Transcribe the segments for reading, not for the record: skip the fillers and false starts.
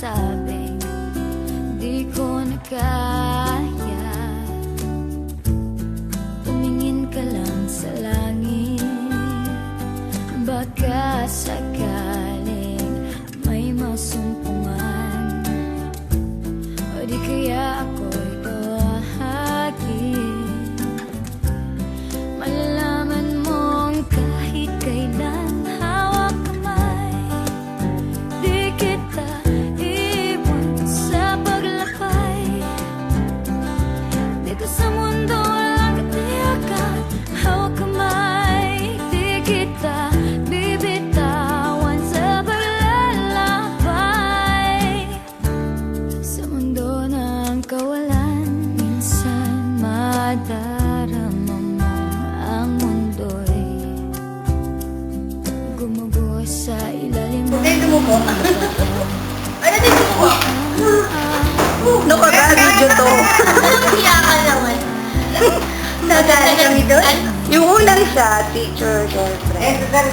sinasabing di ko na kaya. Tumingin ka lang sa langit, baka sakaling may masumpungan, o di kaya ako'y bahagi. Malalaman mong kahit kailan hawak kamay, di kita iwan sa paglakay. Dito sa mundo walang katiyakan, hawak kamay, di kita bibitawan sa paglalakbay. Sa mundo ng kawalan, minsan madarama mo ang mundo'y gumuguho sa ilalim ng mo. Ano din mo? No, video to. Iyakan naman. Nagana kami doon? Yung unang siya, teacher, girlfriend. Ano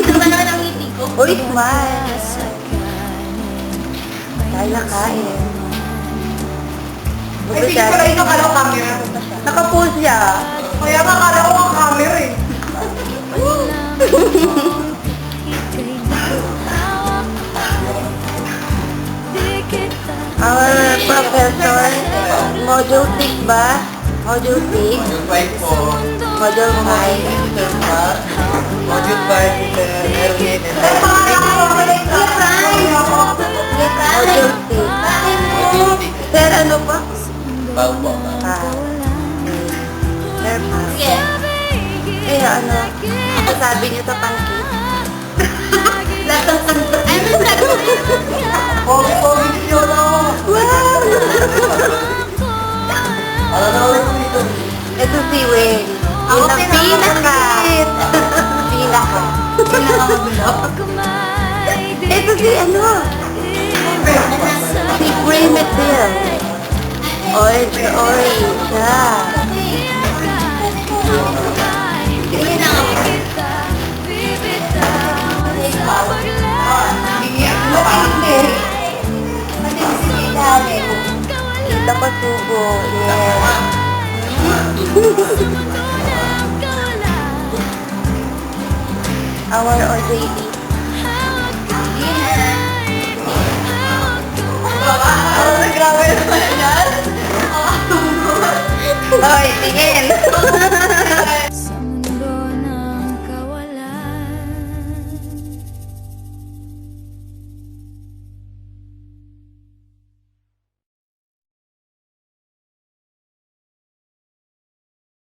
naman ang ngiti ko? Uy, smile. Kaya kain. Ay, hindi pala ito kalaw camera. Naka-pose siya. Kaya nga kalaw ang camera eh. Our professor, module 6 ba? Module 6? Module 5. Module 5 is Erwin and Module 6. Sir, ano pa? Baupo. Sir, pa. Eh, ano? Ano sabi niyo sa pancake? Lasang kanto. Ano sabi niyo? Pogi niyo na ako. Wow! Alam na ulit ko dito. Ito si Wen. Yun ang pinaka. Pinaka. Ito si ano? Si Bremit Bill. Orange na orange siya. Kita ko sugo. Yeah. Our old lady. Grabe naman yan. Oy, tingin.